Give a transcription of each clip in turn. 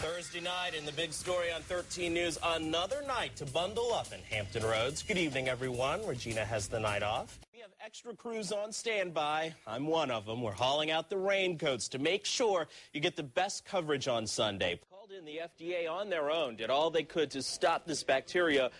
Thursday night in the big story on 13 News, another night to bundle up in Hampton Roads. Good evening, everyone. Regina has the night off. We have extra crews on standby. I'm one of them. We're hauling out the raincoats to make sure you get the best coverage on Sunday. Called in the FDA on their own, did all they could to stop this bacteria.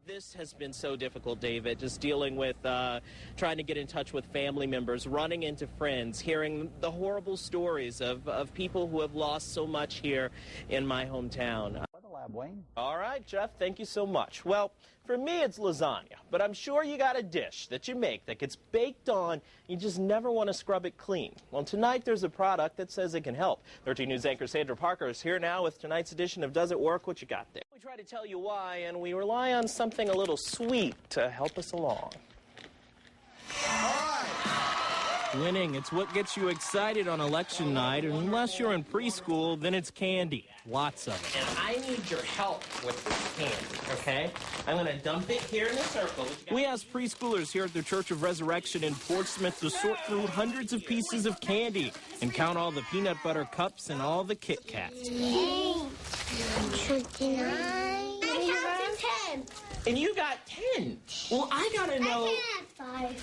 This has been so difficult, David, just dealing with trying to get in touch with family members, running into friends, hearing the horrible stories of people who have lost so much here in my hometown. Wayne. All right, Jeff, thank you so much. Well, for me, it's lasagna, but I'm sure you got a dish that you make that gets baked on. You just never want to scrub it clean. Well, tonight there's a product that says it can help. 13 News anchor Sandra Parker is here now with tonight's edition of Does It Work? What you got there? We try to tell you why, and we rely on something a little sweet to help us along. Winning, it's what gets you excited on election night, and unless you're in preschool, then it's candy. Lots of it. And I need your help with this candy, okay? I'm going to dump it here in a circle. We asked preschoolers here at the Church of Resurrection in Portsmouth to sort through hundreds of pieces of candy and count all the peanut butter cups and all the Kit Kats. 29. I counted 10. And you got 10. Well, I gotta know.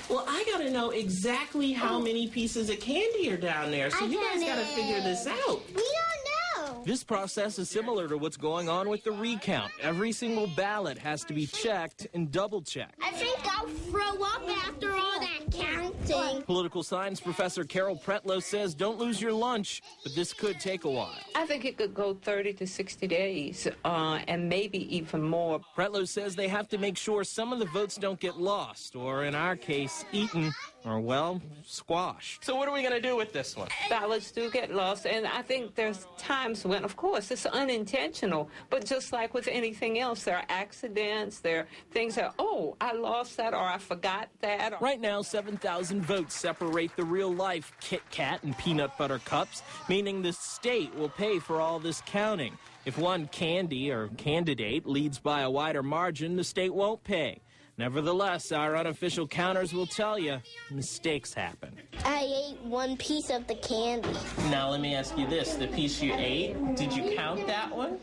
Well, I gotta know exactly how many pieces of candy are down there. So you guys gotta figure this out. We don't know. This process is similar to what's going on with the recount. Every single ballot has to be checked and double-checked. I think I'll throw up after all that counting. Political science professor Carol Pretlow says don't lose your lunch, but this could take a while. I think it could go 30 to 60 days, and maybe even more. Pretlow says they have to make sure some of the votes don't get lost, or in our case, eaten, or, well, squashed. So what are we going to do with this one? Ballots do get lost, and I think there's times when, of course, it's unintentional, but just like with anything else, there are accidents, there are things that, oh, I lost that, or I forgot that. Right now, 7,000 votes separate the real-life Kit Kat and peanut butter cups, meaning the state will pay for all this counting. If one candy or candidate leads by a wider margin, the state won't pay. Nevertheless, our unofficial counters will tell you mistakes happen. I ate one piece of the candy. Now let me ask you this. The piece you ate, did you count that one?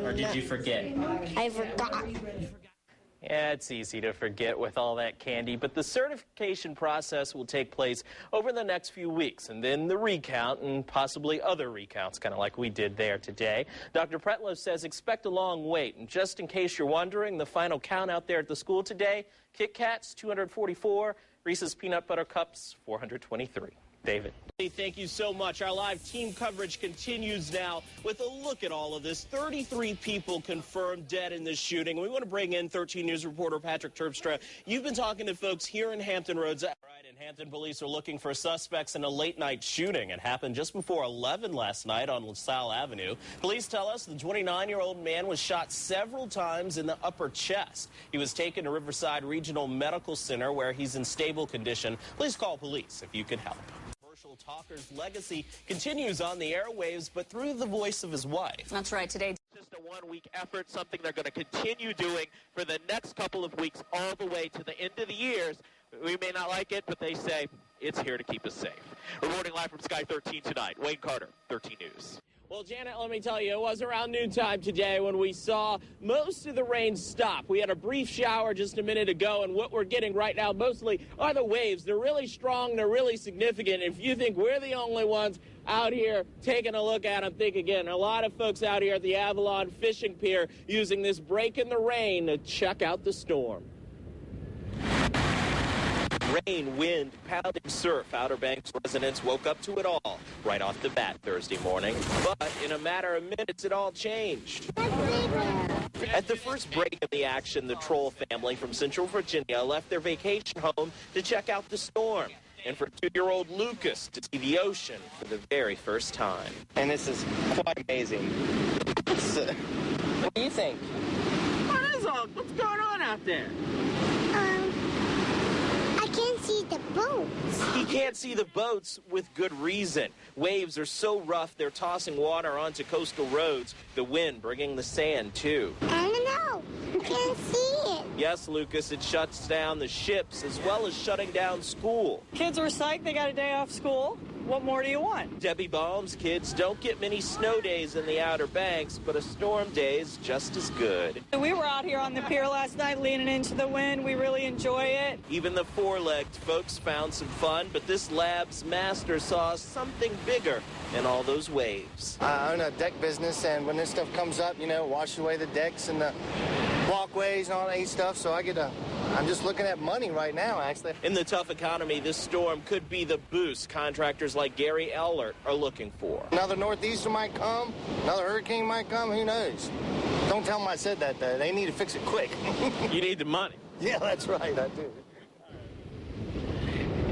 Or did you forget? I forgot. Yeah, it's easy to forget with all that candy, but the certification process will take place over the next few weeks, and then the recount and possibly other recounts, kind of like we did there today. Dr. Pretlow says expect a long wait, and just in case you're wondering, the final count out there at the school today, Kit Kats, 244, Reese's Peanut Butter Cups, 423. David. Thank you so much. Our live team coverage continues now with a look at all of this. 33 people confirmed dead in this shooting. We want to bring in 13 News reporter Patrick Terpstra. You've been talking to folks here in Hampton Roads. Right, and Hampton police are looking for suspects in a late-night shooting. It happened just before 11 last night on LaSalle Avenue. Police tell us the 29-year-old man was shot several times in the upper chest. He was taken to Riverside Regional Medical Center where he's in stable condition. Please call police if you could help. Talker's legacy continues on the airwaves, but through the voice of his wife. That's right. Today, just a one-week effort, something they're going to continue doing for the next couple of weeks all the way to the end of the years. We may not like it, but they say it's here to keep us safe. Reporting live from Sky 13 tonight, Wayne Carter, 13 News. Well, Janet, let me tell you, it was around noontime today when we saw most of the rain stop. We had a brief shower just a minute ago, and what we're getting right now mostly are the waves. They're really strong. They're really significant. If you think we're the only ones out here taking a look at them, think again. A lot of folks out here at the Avalon Fishing Pier using this break in the rain to check out the storm. Rain, wind, pounding surf. Outer Banks residents woke up to it all right off the bat Thursday morning. But in a matter of minutes, it all changed. At the first break of the action, the Troll family from Central Virginia left their vacation home to check out the storm. And for 2-year-old Lucas to see the ocean for the very first time. And this is quite amazing. What do you think? What's going on out there? I can't see the boats. He can't see the boats with good reason. Waves are so rough, they're tossing water onto coastal roads. The wind bringing the sand, too. I don't know. I can't see it. Yes, Lucas, it shuts down the ships as well as shutting down school. Kids were psyched they got a day off school. what more do you want? Debbie Baum's kids don't get many snow days in the Outer Banks, but a storm day is just as good. We were out here on the pier last night leaning into the wind. We really enjoy it. Even the four-legged folks found some fun, but this lab's master saw something bigger in all those waves. I own a deck business, and when this stuff comes up, you know, it washes away the decks and the walkways and all that stuff, so I'm just looking at money right now, actually. In the tough economy, this storm could be the boost contractors like Gary Ellert are looking for. Another northeaster might come, another hurricane might come, who knows? Don't tell them I said that, though. They need to fix it quick. You need the money. Yeah, that's right, I do.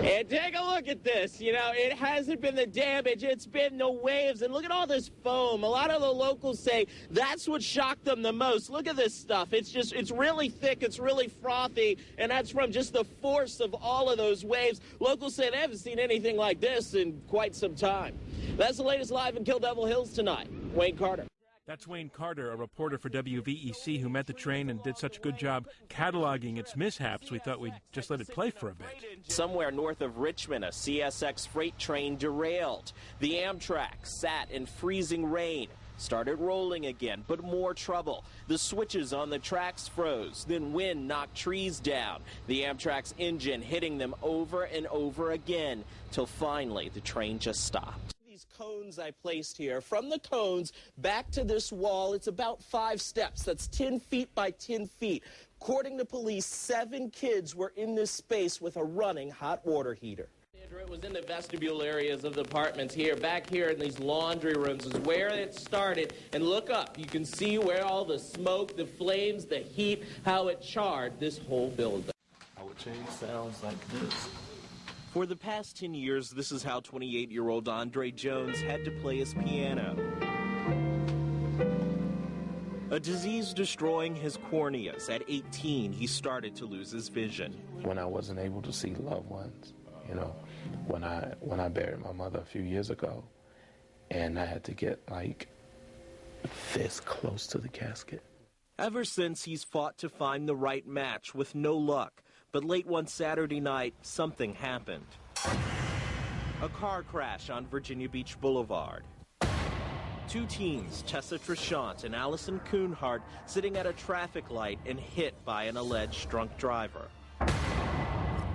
And take a look at this. You know, it hasn't been the damage, it's been the waves. And look at all this foam. A lot of the locals say that's what shocked them the most. Look at this stuff. It's really thick, it's really frothy, and that's from just the force of all of those waves. Locals say they haven't seen anything like this in quite some time. That's the latest live in Kill Devil Hills tonight. Wayne Carter. That's Wayne Carter, a reporter for WVEC who met the train and did such a good job cataloging its mishaps, we thought we'd just let it play for a bit. Somewhere north of Richmond, a CSX freight train derailed. The Amtrak sat in freezing rain, started rolling again, but more trouble. The switches on the tracks froze, then wind knocked trees down. The Amtrak's engine hitting them over and over again, till finally the train just stopped. Cones I placed here, from the cones back to this wall, it's about 5 steps. That's 10 feet by 10 feet. According to police, 7 kids were in this space with a running hot water heater. It was in the vestibule areas of the apartments here. Back here in these laundry rooms is where it started. And look up. You can see where all the smoke, the flames, the heat, how it charred this whole building. Our change sounds like this. For the past 10 years, this is how 28-year-old Andre Jones had to play his piano. A disease destroying his corneas. At 18, he started to lose his vision. When I wasn't able to see loved ones, you know, when I buried my mother a few years ago, and I had to get like this close to the casket. Ever since, he's fought to find the right match with no luck. But late one Saturday night, something happened. A car crash on Virginia Beach Boulevard. 2 teens, Tessa Trishant and Allison Kuhnhart, sitting at a traffic light and hit by an alleged drunk driver.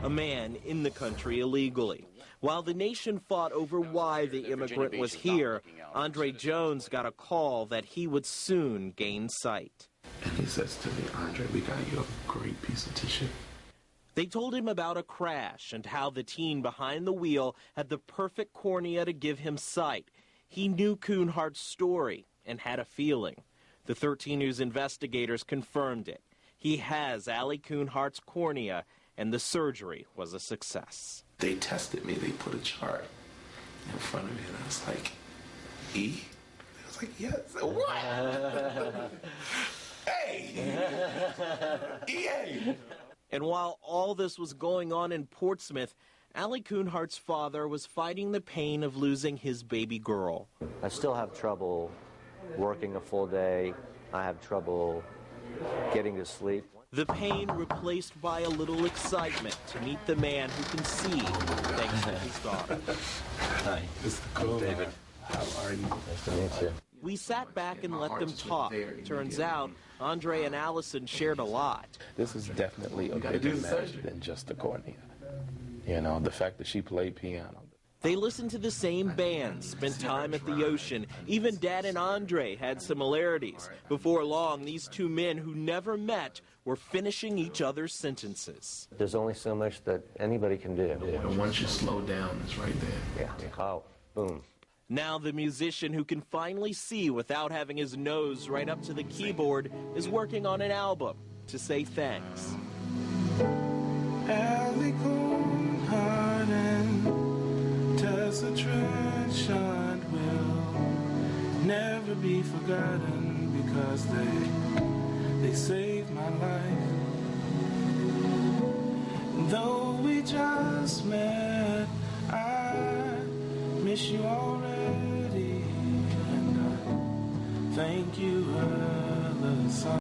A man in the country illegally. While the nation fought over why the immigrant was here, Andre Jones got a call that he would soon gain sight. And he says to me, Andre, we got you a great piece of tissue. They told him about a crash and how the teen behind the wheel had the perfect cornea to give him sight. He knew Kuhnhart's story and had a feeling. The 13 News investigators confirmed it. He has Allie Kuhnhart's cornea, and the surgery was a success. They tested me. They put a chart in front of me, and I was like, E? I was like, yes. What? Hey! EA! And while all this was going on in Portsmouth, Allie Kuhnhart's father was fighting the pain of losing his baby girl. I still have trouble working a full day. I have trouble getting to sleep. The pain replaced by a little excitement to meet the man who can see thanks to his daughter. Hi, this is David. How are you? Nice to meet you. We sat back and let them talk. Turns out, Andre and Allison shared a lot. This is definitely a bigger match than just the cornea. You know, the fact that she played piano. They listened to the same band, spent time at the ocean. Even Dad and Andre had similarities. Before long, these 2 men who never met were finishing each other's sentences. There's only so much that anybody can do. And once you slow down, it's right there. Yeah. Oh, boom. Now the musician who can finally see without having his nose right up to the keyboard is working on an album to say thanks. Allie Kuhnhart and Tessa Trishant will never be forgotten because they saved my life. Though we just met, I miss you already, and I thank you, Ella.